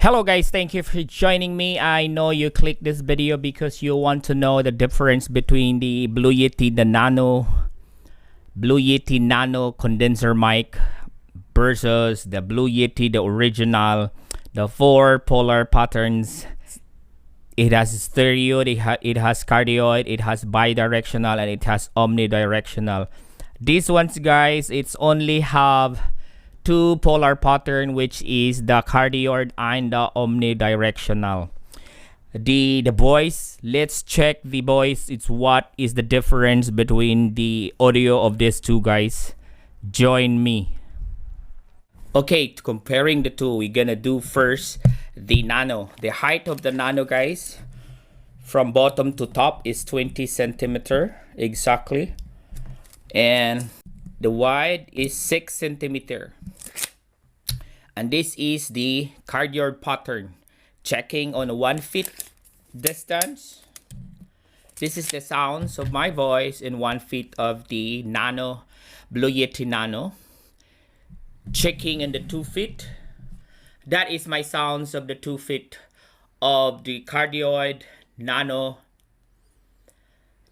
Hello guys, thank you for joining me. I know you clicked this video because you want to know the difference between the Blue Yeti Nano condenser mic versus the Blue Yeti, the original, the four polar patterns. It has stereo, it has cardioid, it has bidirectional, and it has omnidirectional. These ones, guys, it's only have two polar pattern, which is the cardioid and the omnidirectional. The voice, let's check the voice. It's what is the difference between the audio of these two, guys. Join me. Okay, comparing the two, we're gonna do first the nano. The height of the nano, guys, from bottom to top is 20 centimeter exactly, and the wide is 6 centimeter. And this is the cardioid pattern, checking on 1 feet distance. This is the sounds of my voice in 1 feet of the nano, Blue Yeti Nano. Checking in the 2 feet. That is my sounds of the 2 feet of the cardioid nano.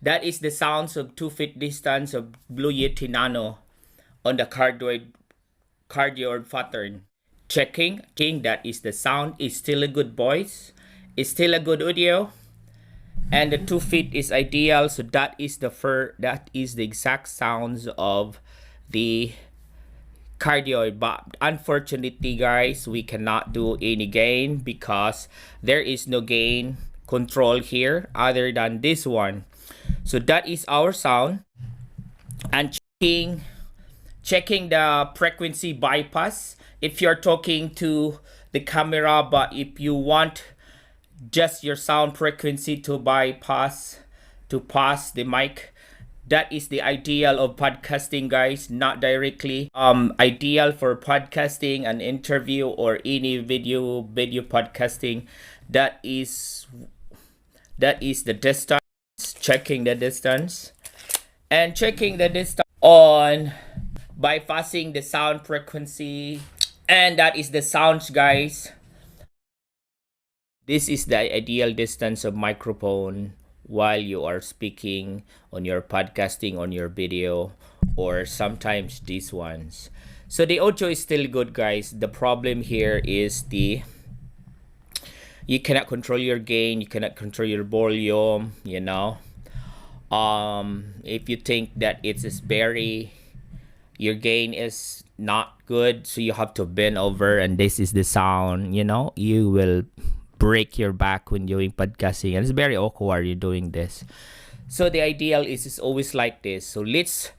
That is the sounds of 2 feet distance of Blue Yeti Nano on the cardioid pattern. Checking, that is the sound, is still a good voice, is still a good audio, and the 2 feet is ideal. So that is the exact sounds of the cardioid. But unfortunately, guys, we cannot do any gain because there is no gain control here other than this one. So that is our sound. And checking the frequency bypass. If you're talking to the camera, but if you want just your sound frequency to pass the mic, that is the ideal of podcasting, guys. Not directly ideal for podcasting, an interview, or any video podcasting. That is the distance. Checking the distance, and checking the distance on bypassing the sound frequency. And that is the sounds, guys. This is the ideal distance of microphone while you are speaking on your podcasting, on your video, or sometimes these ones. So the audio is still good, guys. The problem here is you cannot control your gain, you cannot control your volume, you know. If you think that it is your gain is not good, so you have to bend over, and this is the sound, you know, you will break your back when doing podcasting, and it's very awkward you're doing this. So the ideal is always like this. So let's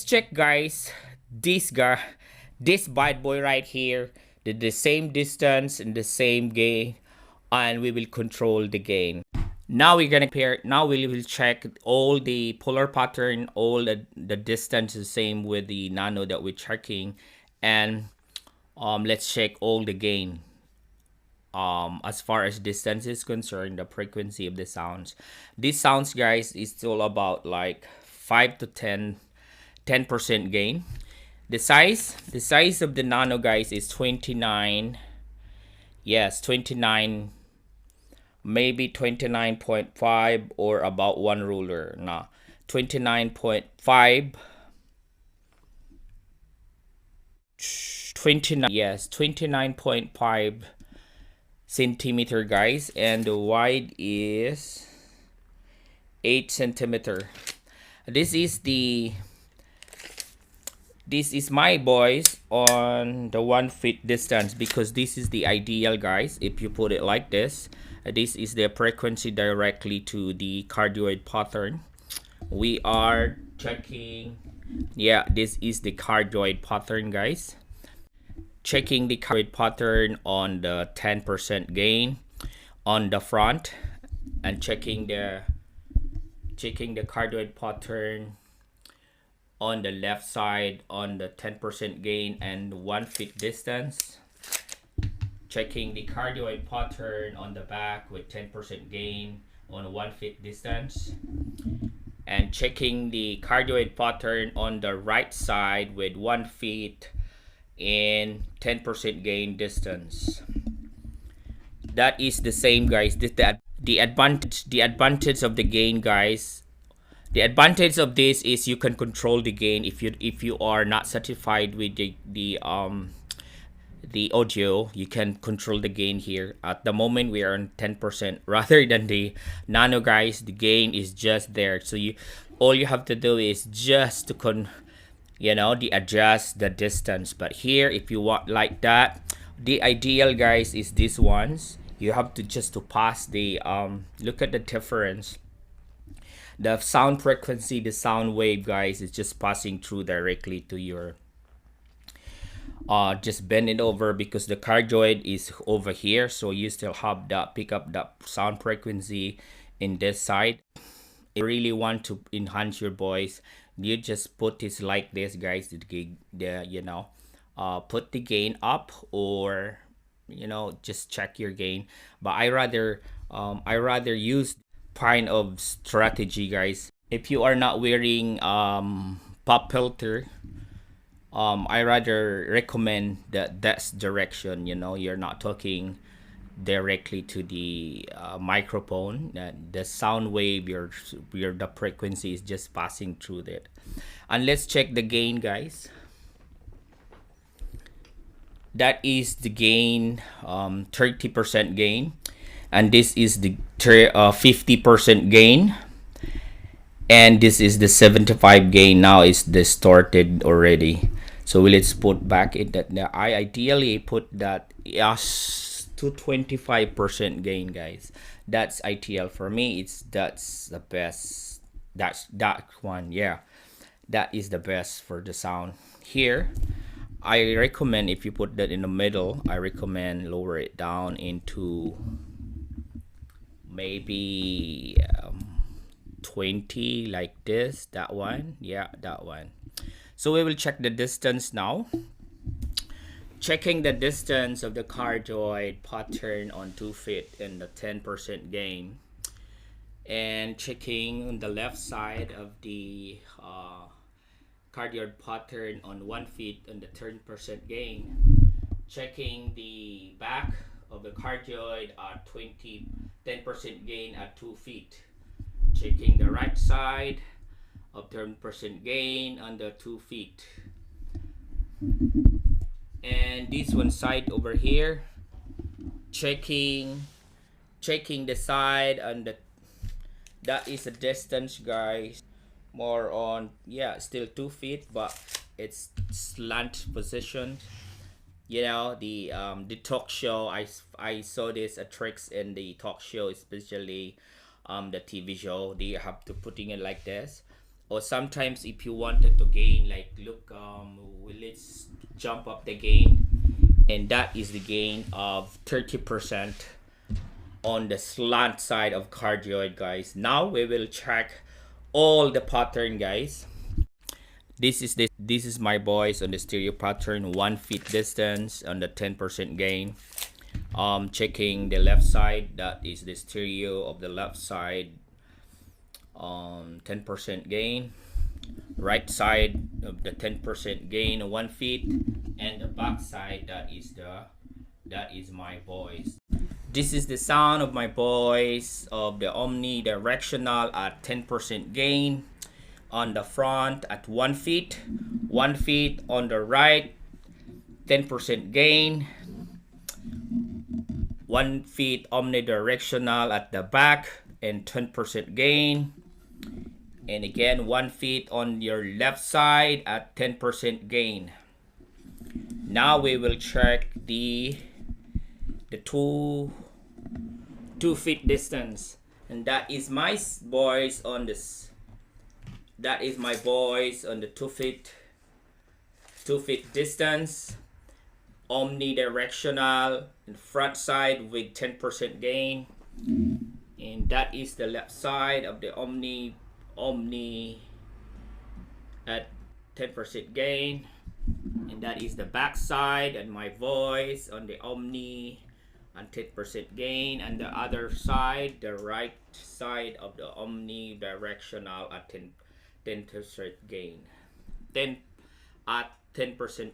check, guys. This bad boy right here, the same distance and the same gain, and we will control the gain. Now we're gonna compare. Now we will check all the polar pattern, all the distance is the same with the nano that we're checking, and let's check all the gain. As far as distance is concerned, the frequency of the sounds. These sounds, guys, is all about like 5 to 10% gain. The size of the nano, guys, is 29. Yes, 29. Maybe 29.5 or about one ruler. Nah, 29.5. 29. Yes, 29.5 centimeter, guys, and the wide is 8 centimeter. This is my voice on the 1 feet distance, because this is the ideal, guys. If you put it like this, this is the frequency directly to the cardioid pattern. We are checking, yeah, this is the cardioid pattern, guys. Checking the cardioid pattern on the 10% gain on the front, and checking the cardioid pattern on the left side on the 10% gain and 1 feet distance. Checking the cardioid pattern on the back with 10% gain on 1 feet distance, and checking the cardioid pattern on the right side with 1 feet in 10% gain distance. that is the same, guys. The advantage of the gain, guys. The advantage of this is you can control the gain if you are not satisfied with the audio. You can control the gain here. At the moment we are on 10%, rather than the nano, guys. The gain is just there, so all you have to do is just to adjust the distance. But here, if you want like that, the ideal, guys, is these ones. You have to just to pass the look at the difference. The sound frequency, the sound wave, guys, is just passing through directly to your just bend it over, because the cardioid is over here, so you still have that pick up that sound frequency in this side. If you really want to enhance your voice, you just put this like this, guys. Put the gain up, or just check your gain. But I rather use kind of strategy, guys. If you are not wearing pop filter, I rather recommend that's direction. You're not talking directly to the microphone. The sound wave, the frequency is just passing through that. And let's check the gain, guys. That is the gain, 30% gain, and this is the 50% gain, and this is the 75 gain. Now it's distorted already, so let's put back in that. I ideally put that to 25% gain, guys. That's ideal for me. That's the best. That one, yeah, that is the best for the sound. Here I recommend, if you put that in the middle, I recommend lower it down into maybe 20, like this. That one, yeah, that one. So we will check the distance now. Checking the distance of the cardioid pattern on 2 feet and the 10% gain, and checking on the left side of the cardioid pattern on 1 feet and the 10% gain. Checking the back of the cardioid at 10% gain at 2 feet. Checking the right side of 10% gain on the 2 feet. And this one side over here, checking the side and that is a distance, guys. More on, yeah, still 2 feet, but it's slant position. The talk show, I saw this tricks in the talk show, especially the TV show. They have to putting it like this. Or sometimes if you wanted to gain, like, look, let's jump up the gain, and that is the gain of 30% on the slant side of cardioid, guys. Now we will check all the pattern, guys. This is my voice on the stereo pattern, 1 feet distance on the 10% gain. Checking the left side, that is the stereo of the left side, 10% gain. Right side of the 10% gain, 1 feet, and the back side, that is my voice. This is the sound of my voice of the omnidirectional at 10% gain on the front at 1 feet, 1 feet on the right, 10% gain, 1 feet omnidirectional at the back and 10% gain, and again 1 feet on your left side at 10% gain. Now we will check the 2 feet distance, and that is my voice on this. That is my voice on the 2 feet distance, omnidirectional, and front side with 10% gain, and that is the left side of the omni at 10% gain, and that is the back side and my voice on the omni and 10% gain, and the other side, the right side of the omnidirectional at 10% gain, 10%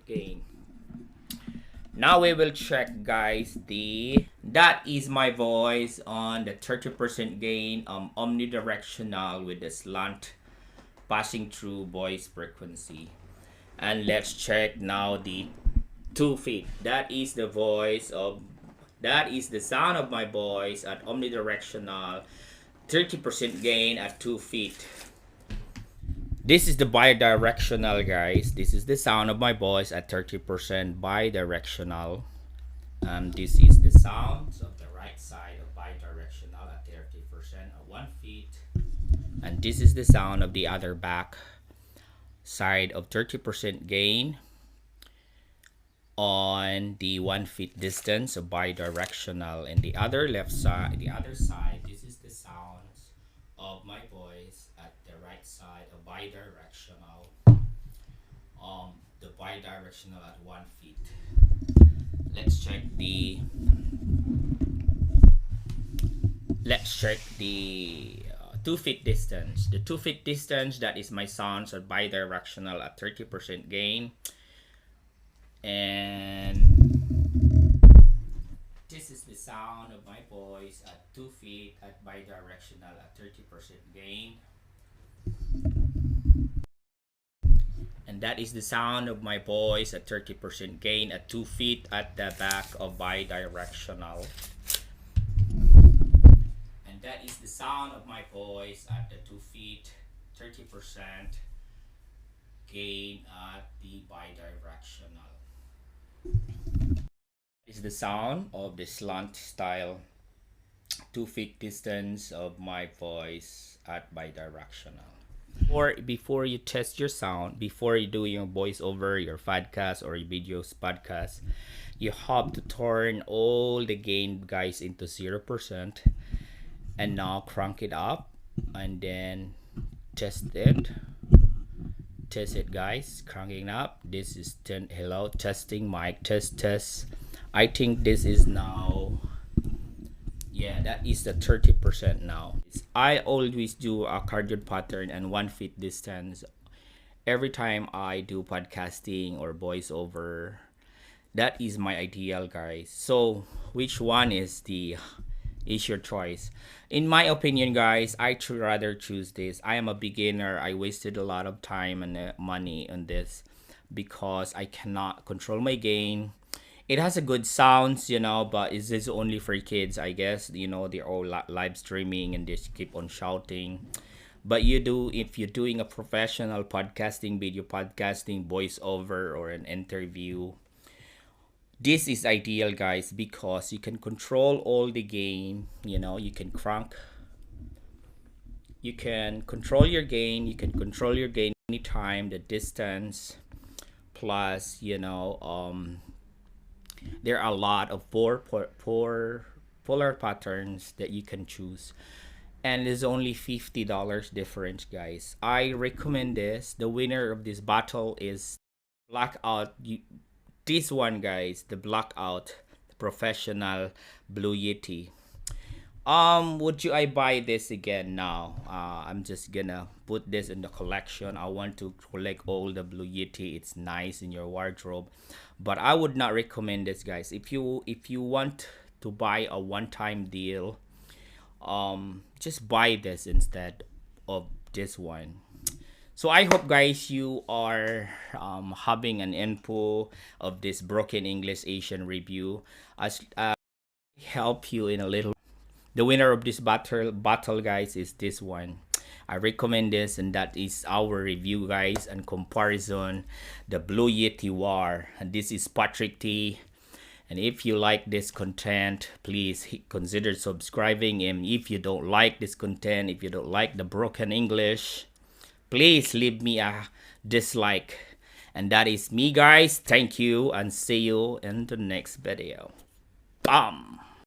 gain. Now we will check, guys, that is my voice on the 30% gain omnidirectional with the slant passing through voice frequency. And let's check now the 2 feet. That is the sound of my voice at omnidirectional 30% gain at 2 feet. This is the bidirectional, guys. This is the sound of my voice at 30% bidirectional. This is the sounds of the right side of bidirectional at 30% at 1 feet. And this is the sound of the other back side of 30% gain on the 1 feet distance of bidirectional. And the other side, this is the sounds of my voice at the right side of bidirectional. The bidirectional at 1 feet. Let's check the 2 feet distance. The 2 feet distance, that is my sounds at bidirectional at 30% gain. And this is the sound of my voice at 2 feet at bidirectional at 30% gain. And that is the sound of my voice at 30% gain at 2 feet at the back of bidirectional. And that is the sound of my voice at the 2 feet, 30% gain at the bidirectional. Is the sound of the slant style 2 feet distance of my voice at bidirectional. Or before you test your sound, before you do your voiceover, your podcast or your videos podcast, you have to turn all the gain, guys, into 0%, and now crank it up and then test it, guys. Cranking up. This is hello, testing mic, test. I think this is now, yeah, that is the 30% now. I always do a cardioid pattern and 1 feet distance every time I do podcasting or voiceover. That is my ideal, guys. So which one is your choice? In my opinion, guys, I should rather choose this. I am a beginner. I wasted a lot of time and money on this because I cannot control my gain. It has a good sounds, but it's just only for kids, I guess. They're all live streaming and they keep on shouting. But if you're doing a professional podcasting, video podcasting, voiceover, or an interview, this is ideal, guys, because you can control all the gain. You can control your gain. You can control your gain anytime, the distance, plus, there are a lot of four polar patterns that you can choose, and there's only $50 difference, guys. I recommend this. The winner of this battle is blackout. This one, guys, the blackout professional Blue Yeti. Would I buy this again now? I'm just gonna put this in the collection. I want to collect all the Blue Yeti. It's nice in your wardrobe, but I would not recommend this, guys. If you want to buy a one-time deal, just buy this instead of this one. So I hope, guys, you are having an info of this broken English Asian review. As help you in a little. The winner of this battle, guys, is this one. I recommend this, and that is our review, guys, and comparison, the Blue Yeti War. And this is Patrick T. And if you like this content, please consider subscribing. And if you don't like this content, if you don't like the broken English, please leave me a dislike. And that is me, guys. Thank you, and see you in the next video. Bam!